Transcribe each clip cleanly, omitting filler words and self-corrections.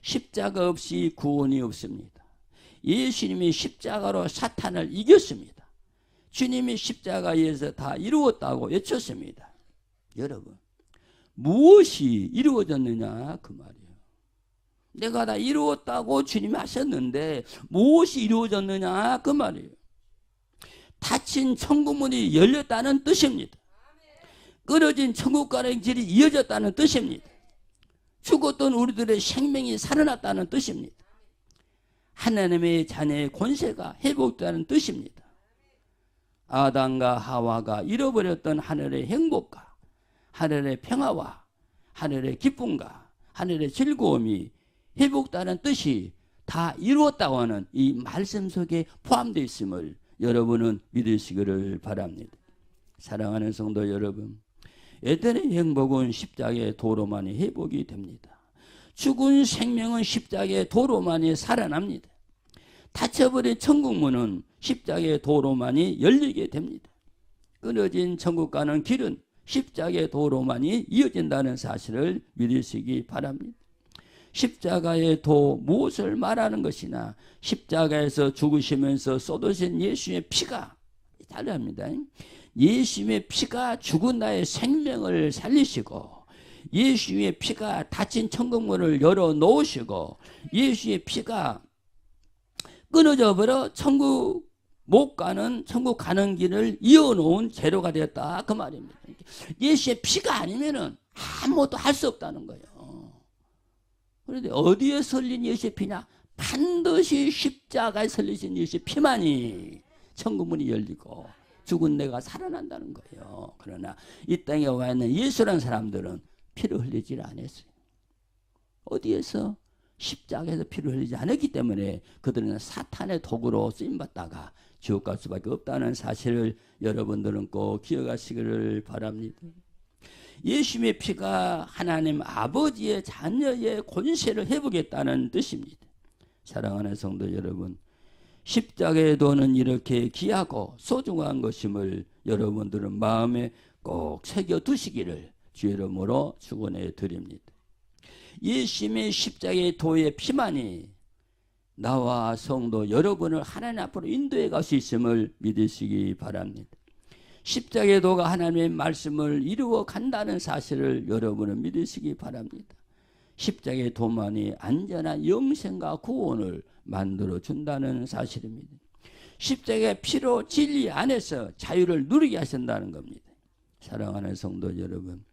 십자가 없이 구원이 없습니다. 예수님이 십자가로 사탄을 이겼습니다. 주님이 십자가에서 다 이루었다고 외쳤습니다. 여러분, 무엇이 이루어졌느냐 그 말이에요. 내가 다 이루었다고 주님이 하셨는데 무엇이 이루어졌느냐 그 말이에요. 닫힌 천국문이 열렸다는 뜻입니다. 끊어진 천국과의 길이 이어졌다는 뜻입니다. 죽었던 우리들의 생명이 살아났다는 뜻입니다. 하나님의 자녀의 권세가 회복되는 뜻입니다. 아담과 하와가 잃어버렸던 하늘의 행복과 하늘의 평화와 하늘의 기쁨과 하늘의 즐거움이 회복되는 뜻이 다 이루었다고 하는 이 말씀 속에 포함되어 있음을 여러분은 믿으시기를 바랍니다. 사랑하는 성도 여러분, 에덴의 행복은 십자가의 도로만이 회복이 됩니다. 죽은 생명은 십자가의 도로만이 살아납니다. 닫혀버린 천국문은 십자가의 도로만이 열리게 됩니다. 끊어진 천국 가는 길은 십자가의 도로만이 이어진다는 사실을 믿으시기 바랍니다. 십자가의 도, 무엇을 말하는 것이나 십자가에서 죽으시면서 쏟으신 예수의 피가 달라합니다. 예수의 피가 죽은 나의 생명을 살리시고, 예수의 피가 닫힌 천국문을 열어놓으시고, 예수의 피가 끊어져 버려 천국 못 가는, 천국 가는 길을 이어놓은 재료가 되었다 그 말입니다. 예수의 피가 아니면은 아무것도 할 수 없다는 거예요. 그런데 어디에 설린 예수의 피냐? 반드시 십자가에 설리신 예수의 피만이 천국문이 열리고 죽은 내가 살아난다는 거예요. 그러나 이 땅에 와 있는 예수라는 사람들은 피를 흘리지 않았어요. 어디에서? 십자가에서 피를 흘리지 않았기 때문에 그들은 사탄의 도구로 쓰임받다가 지옥 갈 수밖에 없다는 사실을 여러분들은 꼭 기억하시기를 바랍니다. 예수님의 피가 하나님 아버지의 자녀의 권세를 회복했다는 뜻입니다. 사랑하는 성도 여러분, 십자가의 도는 이렇게 귀하고 소중한 것임을 여러분들은 마음에 꼭 새겨두시기를 주의 이름으로 축원해 드립니다. 예수님의 십자가의 도의 피만이 나와 성도 여러분을 하나님 앞으로 인도해 갈 수 있음을 믿으시기 바랍니다. 십자가의 도가 하나님의 말씀을 이루어 간다는 사실을 여러분은 믿으시기 바랍니다. 십자가의 도만이 안전한 영생과 구원을 만들어 준다는 사실입니다. 십자가의 피로 진리 안에서 자유를 누리게 하신다는 겁니다. 사랑하는 성도 여러분,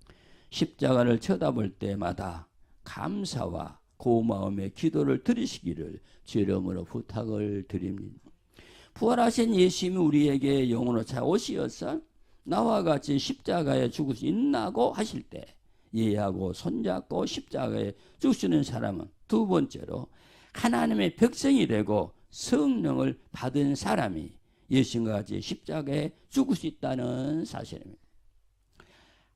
십자가를 쳐다볼 때마다 감사와 고마움의 기도를 드리시기를 주의 이름으로 부탁을 드립니다. 부활하신 예수님이 우리에게 영으로 찾아오시어서 나와 같이 십자가에 죽을 수 있나고 하실 때 이해하고 손잡고 십자가에 죽으시는 사람은 두 번째로 하나님의 백성이 되고 성령을 받은 사람이 예수님과 같이 십자가에 죽을 수 있다는 사실입니다.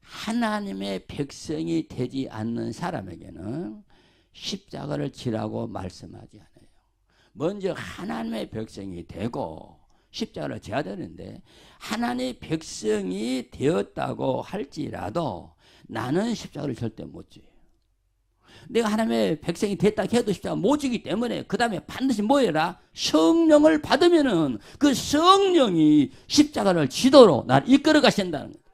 하나님의 백성이 되지 않는 사람에게는 십자가를 지라고 말씀하지 않아요. 먼저 하나님의 백성이 되고 십자가를 져야 되는데, 하나님의 백성이 되었다고 할지라도 나는 십자가를 절대 못 져요. 내가 하나님의 백성이 됐다 해도 십자가 못 지기 때문에 그 다음에 반드시 뭐 해라? 성령을 받으면은 그 성령이 십자가를 지도록 나를 이끌어 가신다는 거예요.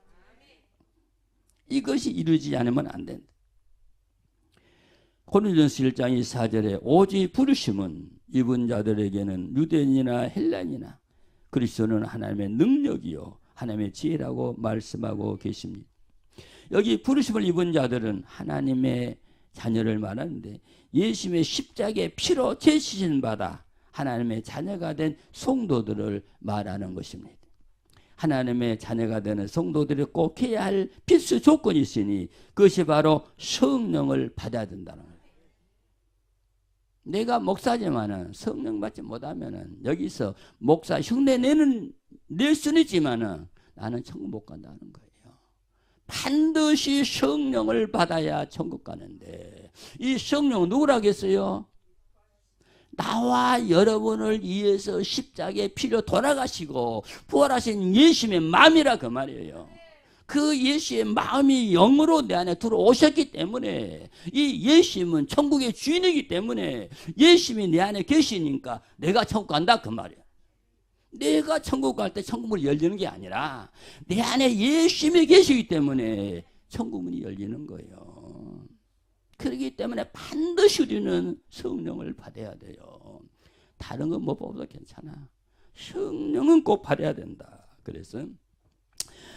이것이 이루어지지 않으면 안 된다. 고린도전서 1장 4절에 오직 부르심은 입은 자들에게는 유대인이나 헬라인이나 그리스도는 하나님의 능력이요 하나님의 지혜라고 말씀하고 계십니다. 여기 부르심을 입은 자들은 하나님의 자녀를 말하는데, 예수님의 십자가의 피로 제시신 바다 하나님의 자녀가 된 성도들을 말하는 것입니다. 하나님의 자녀가 되는 성도들이 꼭 해야 할 필수 조건이 있으니 그것이 바로 성령을 받아야 된다는 거예요. 내가 목사지만은 성령 받지 못하면은 여기서 목사 흉내 낼 수는 있지만은 나는 천국 못 간다는 거예요. 반드시 성령을 받아야 천국 가는데, 이 성령은 누구라겠어요? 나와 여러분을 위해서 십자가의 피로 돌아가시고 부활하신 예수님의 마음이라 그 말이에요. 그 예수의 마음이 영으로 내 안에 들어오셨기 때문에 이 예수님은 천국의 주인이기 때문에 예수님이 내 안에 계시니까 내가 천국 간다 그 말이야. 내가 천국 갈 때 천국문이 열리는 게 아니라 내 안에 예수님이 계시기 때문에 천국문이 열리는 거예요. 그렇기 때문에 반드시 우리는 성령을 받아야 돼요. 다른 건 못 받아도 괜찮아. 성령은 꼭 받아야 된다. 그래서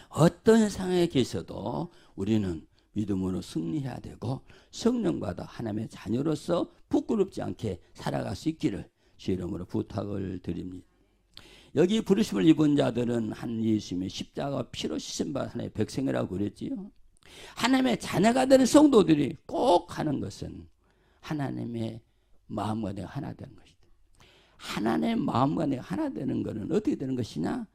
어떤 상황에 계셔도 우리는 믿음으로 승리해야 되고 성령 받아 하나님의 자녀로서 부끄럽지 않게 살아갈 수 있기를 주 이름으로 부탁을 드립니다. 여기 부르심을 입은 자들은 한 예수님의 십자가 피로 씻은 바 하나님의 백성이라고 그랬지요. 하나님의 자녀가 되는 성도들이 꼭 하는 것은 하나님의 마음과 내가 하나 되는 것이다. 하나님의 마음과 내가 하나 되는 것은 어떻게 되는 것이냐?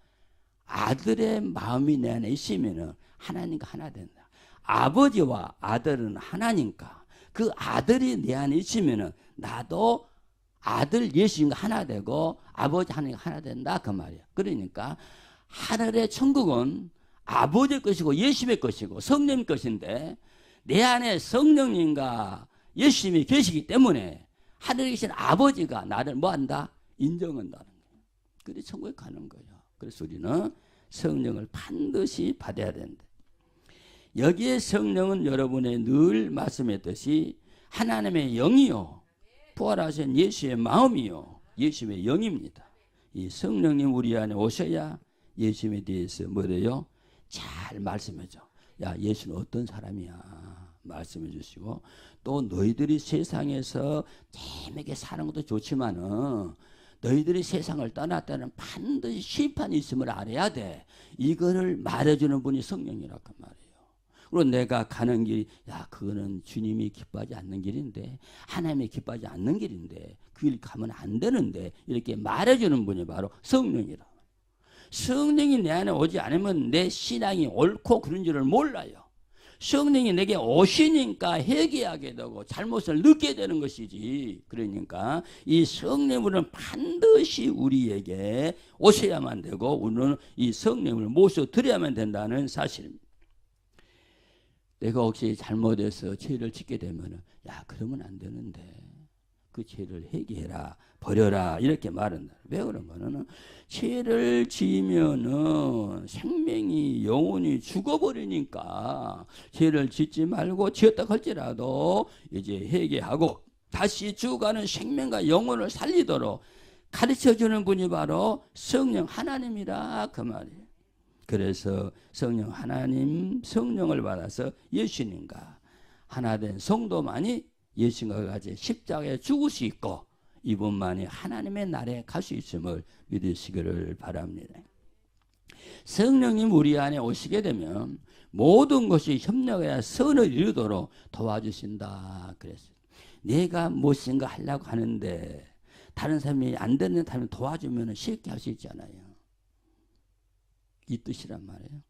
아들의 마음이 내 안에 있으면 하나님과 하나 된다. 아버지와 아들은 하나니까 그 아들이 내 안에 있으면 나도 아들 예수님과 하나 되고 아버지 하나님과 하나 된다 그 말이야. 그러니까 하늘의 천국은 아버지의 것이고 예수님의 것이고 성령의 것인데 내 안에 성령님과 예수님이 계시기 때문에 하늘에 계신 아버지가 나를 뭐한다? 인정한다는 거예요. 그래서 천국에 가는 거예요. 그래서 우리는 성령을 반드시 받아야 된다. 여기에 성령은 여러분의 늘 말씀했듯이 하나님의 영이요 부활하신 예수의 마음이요 예수의 영입니다. 이 성령님 우리 안에 오셔야 예수님에 대해서 뭐래요? 잘 말씀해줘. 야, 예수는 어떤 사람이야 말씀해 주시고, 또 너희들이 세상에서 재미있게 사는 것도 좋지만은 너희들이 세상을 떠날 때는 반드시 심판이 있음을 알아야 돼. 이거를 말해주는 분이 성령이라고 말이에요. 그리고 내가 가는 길이 야 그거는 주님이 기뻐하지 않는 길인데 하나님이 기뻐하지 않는 길인데 그 길 가면 안 되는데 이렇게 말해주는 분이 바로 성령이라. 성령이 내 안에 오지 않으면 내 신앙이 옳고 그런 줄을 몰라요. 성령이 내게 오시니까 회개하게 되고 잘못을 느끼게 되는 것이지. 그러니까 이 성령은 반드시 우리에게 오셔야만 되고 우리는 이 성령을 모셔드려야만 된다는 사실입니다. 내가 혹시 잘못해서 죄를 짓게 되면 야 그러면 안 되는데 그 죄를 회개해라 버려라 이렇게 말한다. 왜 그러면은 죄를 지으면은 생명이 영혼이 죽어버리니까 죄를 짓지 말고 지었다 할지라도 이제 회개하고 다시 죽어가는 생명과 영혼을 살리도록 가르쳐주는 분이 바로 성령 하나님이라 그 말이에요. 그래서 성령 하나님 성령을 받아서 예수님과 하나 된 성도만이 예수님과 같이 십자가에 죽을 수 있고 이분만이 하나님의 나라에 갈 수 있음을 믿으시기를 바랍니다. 성령님 우리 안에 오시게 되면 모든 것이 협력해야 선을 이루도록 도와주신다 그랬어요. 내가 무엇인가 하려고 하는데 다른 사람이 안 되는 사람이 도와주면 쉽게 할 수 있잖아요. 이 뜻이란 말이에요.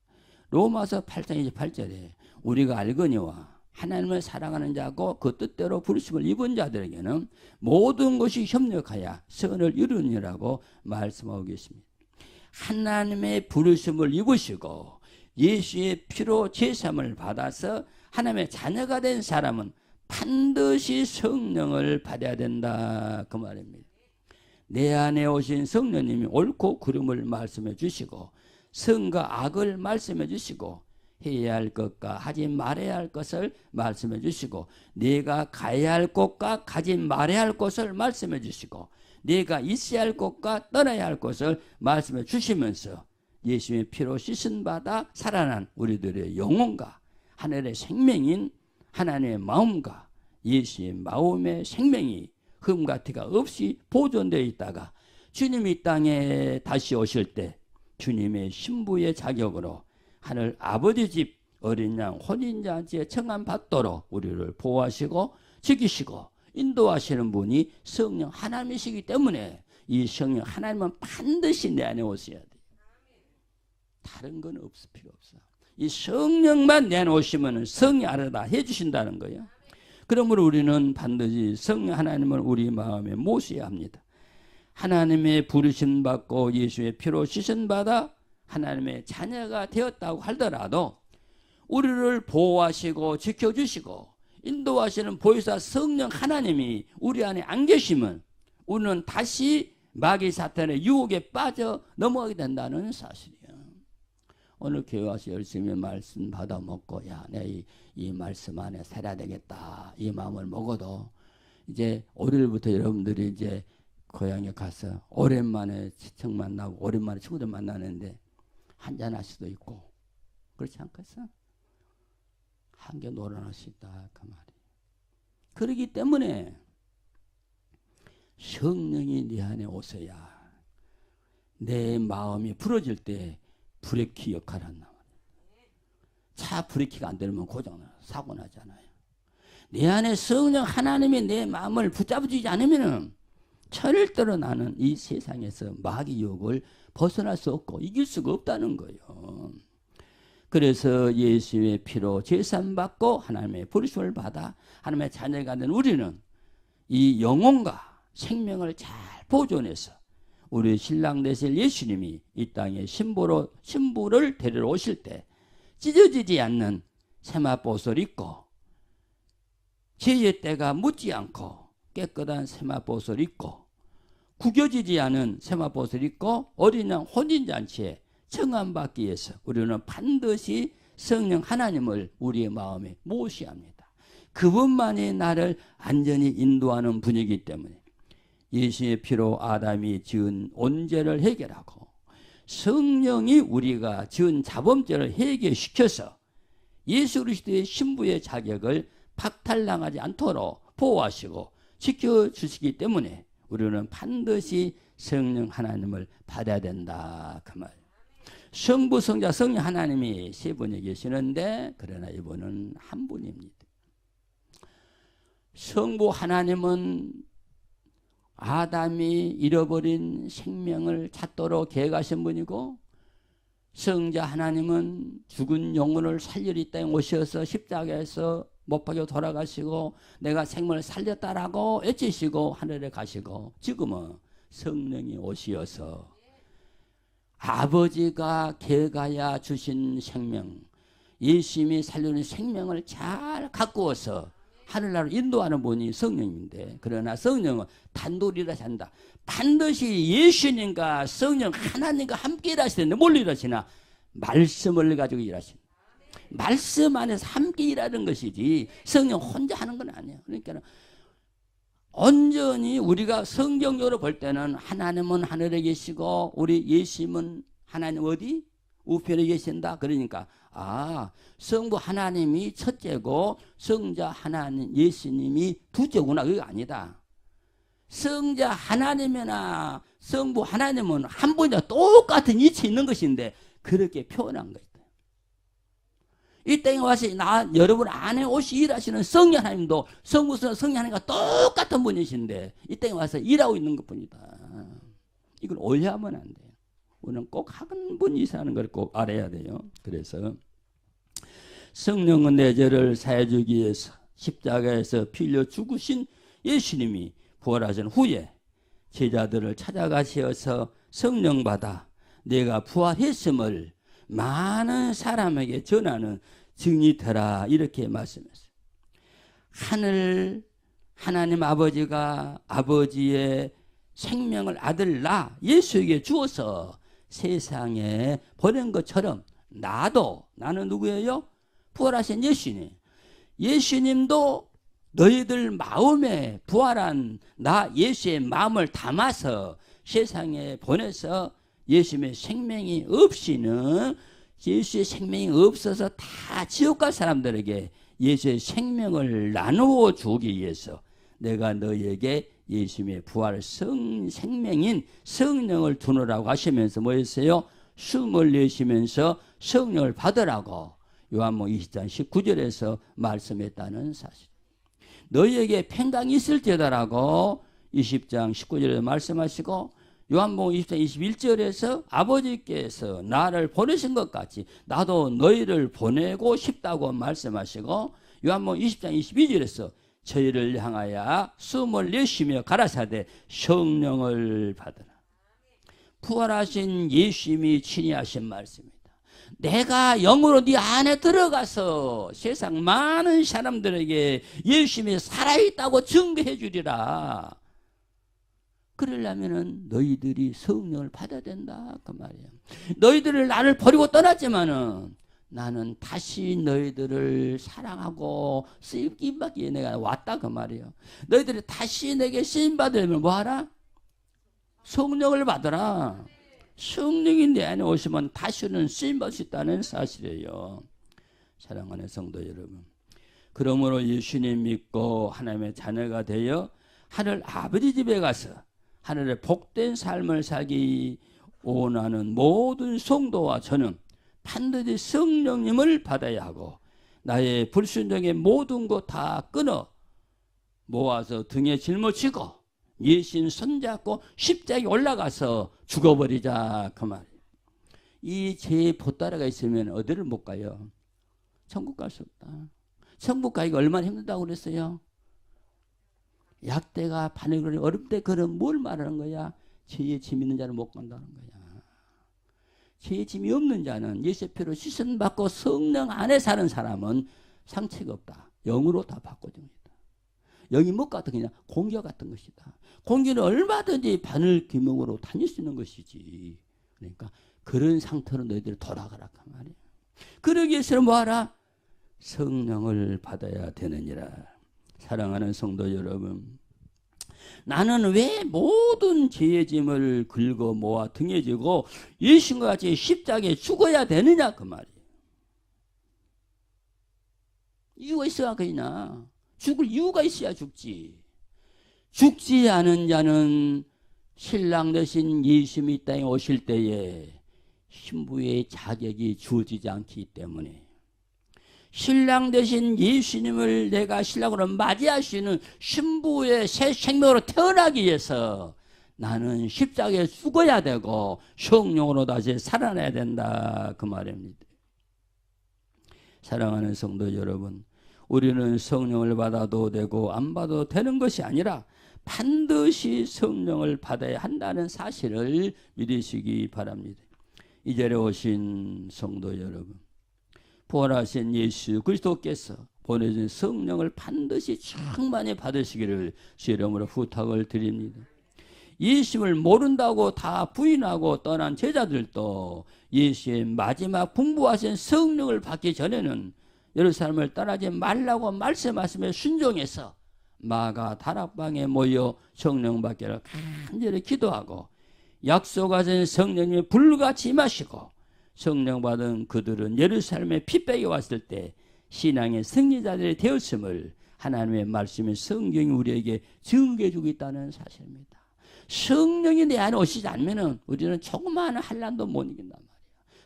로마서 8장 28절에 우리가 알거니와 하나님을 사랑하는 자고 그 뜻대로 부르심을 입은 자들에게는 모든 것이 협력하여 선을 이루느니라고 말씀하고 계십니다. 하나님의 부르심을 입으시고 예수의 피로 제사함을 받아서 하나님의 자녀가 된 사람은 반드시 성령을 받아야 된다 그 말입니다. 내 안에 오신 성령님이 옳고 그름을 말씀해 주시고 선과 악을 말씀해 주시고 해야 할 것과 하지 말아야 할 것을 말씀해 주시고 내가 가야 할 곳과 가지 말아야 할 곳을 말씀해 주시고 내가 있어야 할 곳과 떠나야 할 곳을 말씀해 주시면서 예수의 피로 씻은 바다 살아난 우리들의 영혼과 하늘의 생명인 하나님의 마음과 예수의 마음의 생명이 흠과 티가 없이 보존되어 있다가 주님이 이 땅에 다시 오실 때 주님의 신부의 자격으로 하늘 아버지 집 어린 양 혼인잔치에 청함받도록 우리를 보호하시고 지키시고 인도하시는 분이 성령 하나님이시기 때문에 이 성령 하나님은 반드시 내 안에 오셔야 돼요. 다른 건 없을 필요 없어. 이 성령만 내 안에 오시면 성령 알아다 해주신다는 거예요. 그러므로 우리는 반드시 성령 하나님을 우리 마음에 모셔야 합니다. 하나님의 부르심 받고 예수의 피로 씻은 받아 하나님의 자녀가 되었다고 하더라도 우리를 보호하시고 지켜주시고 인도하시는 보혜사 성령 하나님이 우리 안에 안 계시면 우리는 다시 마귀 사탄의 유혹에 빠져 넘어가게 된다는 사실이에요. 오늘 교회 와서 열심히 말씀 받아 먹고 내 이 말씀 안에 살아야 되겠다 이 마음을 먹어도 이제 월요일부터 여러분들이 이제 고향에 가서 오랜만에 친척 만나고 오랜만에 친구들 만나는데 한잔할 수도 있고 그렇지 않겠어? 한개 놀아날 수 있다 그 말이에요. 그렇기 때문에 성령이 내 안에 오셔야 내 마음이 풀어질 때 브레이크 역할을 한단 말이에요. 차 브레이크가 안 되면 고장나 사고 나잖아요. 내 안에 성령 하나님이 내 마음을 붙잡아주지 않으면 절대로 나는 이 세상에서 마귀 유혹을 벗어날 수 없고 이길 수가 없다는 거예요. 그래서 예수의 피로 제사받고 하나님의 부르심을 받아 하나님의 자녀가 된 우리는 이 영혼과 생명을 잘 보존해서 우리 신랑 되실 예수님이 이 땅에 신부를 데리러 오실 때 찢어지지 않는 세마포옷을 입고 죄의 때가 묻지 않고 깨끗한 세마포옷을 입고 구겨지지 않은 세마포옷을 입고 어린 양 혼인잔치에 청함받기 위해서 우리는 반드시 성령 하나님을 우리의 마음에 모셔야 합니다. 그분만이 나를 안전히 인도하는 분이기 때문에 예수의 피로 아담이 지은 온죄를 해결하고 성령이 우리가 지은 자범죄를 해결시켜서 예수 그리스도의 신부의 자격을 박탈당하지 않도록 보호하시고 지켜주시기 때문에 우리는 반드시 성령 하나님을 받아야 된다 그 말. 성부, 성자, 성령 하나님이 세 분이 계시는데 그러나 이분은 한 분입니다. 성부 하나님은 아담이 잃어버린 생명을 찾도록 계획하신 분이고 성자 하나님은 죽은 영혼을 살리려 이 땅에 오셔서 십자가에서 못 박혀 돌아가시고 내가 생명을 살렸다라고 외치시고 하늘에 가시고 지금은 성령이 오시어서 아버지가 계획하여 주신 생명 예수님이 살려는 생명을 잘 가꾸어서 하늘나라로 인도하는 분이 성령인데 그러나 성령은 단독이라 한다. 반드시 예수님과 성령 하나님과 함께 일하시는데 뭘 일하시나? 말씀을 가지고 일하신다. 말씀 안에서 함께 일하는 것이지 성령 혼자 하는 건 아니에요. 그러니까 온전히 우리가 성경적으로 볼 때는 하나님은 하늘에 계시고 우리 예수님은 하나님 어디? 우편에 계신다. 그러니까 성부 하나님이 첫째고 성자 하나님 예수님이 둘째구나. 그게 아니다. 성자 하나님이나 성부 하나님은 한 분이나 똑같은 위치에 있는 것인데 그렇게 표현한 거예요. 이 땅에 와서 여러분 안에 오시 일하시는 성령 하나님도 성부 성령 하나님과 똑같은 분이신데 이 땅에 와서 일하고 있는 것뿐이다. 이걸 오해하면 안 돼요. 우리는 꼭 한 분이 사는 걸 꼭 알아야 돼요. 그래서 성령은 내 죄를 사해 주기 위해서 십자가에서 피 흘려 죽으신 예수님이 부활하신 후에 제자들을 찾아가시어서 성령 받아 내가 부활했음을 많은 사람에게 전하는 증이 되라 이렇게 말씀했어요. 하나님 아버지가 아버지의 생명을 아들 나 예수에게 주어서 세상에 보낸 것처럼 나는 누구예요? 부활하신 예수님. 예수님도 너희들 마음에 부활한 나 예수의 마음을 담아서 세상에 보내서 예수님의 생명이 없이는 예수의 생명이 없어서 다 지옥 갈 사람들에게 예수의 생명을 나누어 주기 위해서 내가 너희에게 예수님의 부활 생명인 성령을 두느라고 하시면서 뭐 했어요? 숨을 내쉬면서 성령을 받으라고 요한복음 20장 19절에서 말씀했다는 사실. 너희에게 평강이 있을지어다라고 20장 19절에서 말씀하시고 요한복음 20장 21절에서 아버지께서 나를 보내신 것 같이 나도 너희를 보내고 싶다고 말씀하시고 요한복음 20장 22절에서 저희를 향하여 숨을 내쉬며 가라사대 성령을 받으라. 부활하신 예수님이 친히 하신 말씀입니다. 내가 영으로 네 안에 들어가서 세상 많은 사람들에게 예수님이 살아있다고 증거해 주리라. 그러려면은 너희들이 성령을 받아야 된다 그 말이에요. 너희들을 나를 버리고 떠났지만은 나는 다시 너희들을 사랑하고 쓰임 받기 위해 내가 왔다 그 말이에요. 너희들이 다시 내게 쓰임 받으려면 뭐하라? 성령을 받아라. 성령이 내 안에 오시면 다시는 쓰임 받을 수 있다는 사실이에요. 사랑하는 성도 여러분, 그러므로 예수님 믿고 하나님의 자녀가 되어 하늘 아버지 집에 가서 하늘의 복된 삶을 살기 원하는 모든 성도와 저는 반드시 성령님을 받아야 하고 나의 불순종의 모든 것 다 끊어 모아서 등에 짊어지고 예수님 손잡고 십자가에 올라가서 죽어버리자 그 말이에요. 이 죄의 보따리가 있으면 어디를 못 가요? 천국 갈 수 없다. 천국 가기가 얼마나 힘들다고 그랬어요? 약대가 바늘거리 얼음대 걸음 뭘 말하는 거야? 죄의 짐 있는 자는 못 간다는 거야. 죄의 짐이 없는 자는 예수의 피로 씻음 받고 성령 안에 사는 사람은 상처가 없다. 영으로 다 바꿔줍니다. 영이 못 같은 그냥 공기 같은 것이다. 공기는 얼마든지 바늘 기능으로 다닐 수 있는 것이지. 그러니까 그런 상태로 너희들이 돌아가라 그 말이야. 그러기 위해서는 뭐하라? 성령을 받아야 되느니라. 사랑하는 성도 여러분, 나는 왜 모든 죄의 짐을 긁어 모아 등에 지고 예수님과 같이 십자가에 죽어야 되느냐 그 말이에요. 이유가 있어야 그러냐. 죽을 이유가 있어야 죽지. 죽지 않은 자는 신랑 되신 예수님이 이 땅에 오실 때에 신부의 자격이 주어지지 않기 때문에 신랑 되신 예수님을 내가 신랑으로 맞이할 수 있는 신부의 새 생명으로 태어나기 위해서 나는 십자가에 죽어야 되고 성령으로 다시 살아나야 된다 그 말입니다. 사랑하는 성도 여러분, 우리는 성령을 받아도 되고 안 받아도 되는 것이 아니라 반드시 성령을 받아야 한다는 사실을 믿으시기 바랍니다. 이 자리에 오신 성도 여러분, 부활하신 예수 그리스도께서 보내준 성령을 반드시 충만히 받으시기를 주 이름으로 부탁을 드립니다. 예수를 모른다고 다 부인하고 떠난 제자들도 예수의 마지막 분부하신 성령을 받기 전에는 예루살렘을 떠나지 말라고 말씀하시며 순종해서 마가 다락방에 모여 성령 받기를 간절히 기도하고 약속하신 성령님이 불같이 임하시고 성령 받은 그들은 예루살렘에 핏백이 왔을 때 신앙의 승리자들이 되었음을 하나님의 말씀의 성경이 우리에게 증거해 주고 있다는 사실입니다. 성령이 내 안에 오시지 않으면 우리는 조그마한 한란도 못 이긴단 말이에요.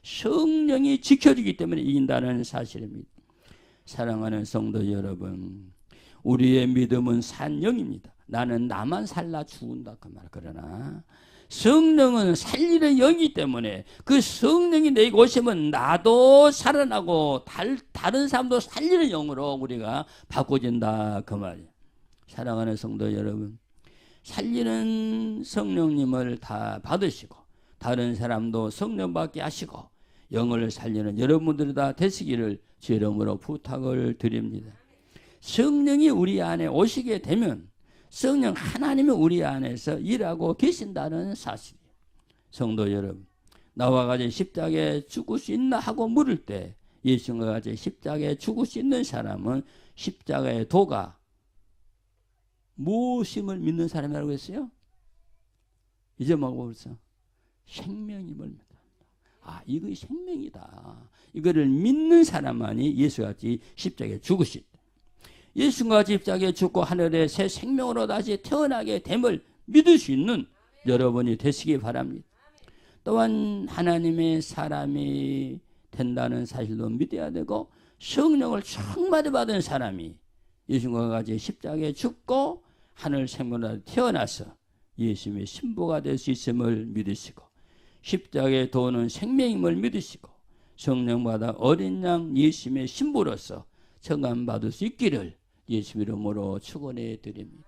성령이 지켜주기 때문에 이긴다는 사실입니다. 사랑하는 성도 여러분, 우리의 믿음은 산영입니다. 나는 나만 살라 죽은다 그 말. 그러나 성령은 살리는 영이기 때문에 그 성령이 내게 오시면 나도 살아나고 다른 사람도 살리는 영으로 우리가 바꿔진다 그 말이에요. 사랑하는 성도 여러분, 살리는 성령님을 다 받으시고 다른 사람도 성령 받게 하시고 영을 살리는 여러분들이 다 되시기를 주 이름으로 부탁을 드립니다. 성령이 우리 안에 오시게 되면 성령 하나님이 우리 안에서 일하고 계신다는 사실이에요. 성도 여러분, 나와 같이 십자가에 죽을 수 있나 하고 물을 때 예수님과 같이 십자가에 죽을 수 있는 사람은 십자가의 도가 무엇임을 믿는 사람이라고 했어요? 이제 뭐라고 했어? 생명임을 믿는다. 아, 이거 생명이다. 이거를 믿는 사람만이 예수같이 십자가에 죽으실 때 예수가 십자가에 죽고 하늘에 새 생명으로 다시 태어나게 됨을 믿을 수 있는 여러분이 되시기 바랍니다. 또한 하나님의 사람이 된다는 사실도 믿어야 되고 성령을 충만히 받은 사람이 예수님과 같이 십자가에 죽고 하늘 생명으로 태어나서 예수님의 신부가 될 수 있음을 믿으시고 십자가에 도는 생명임을 믿으시고 성령받아 어린 양 예수님의 신부로서 청함받을 수 있기를 예수 이름으로 축원해 드립니다.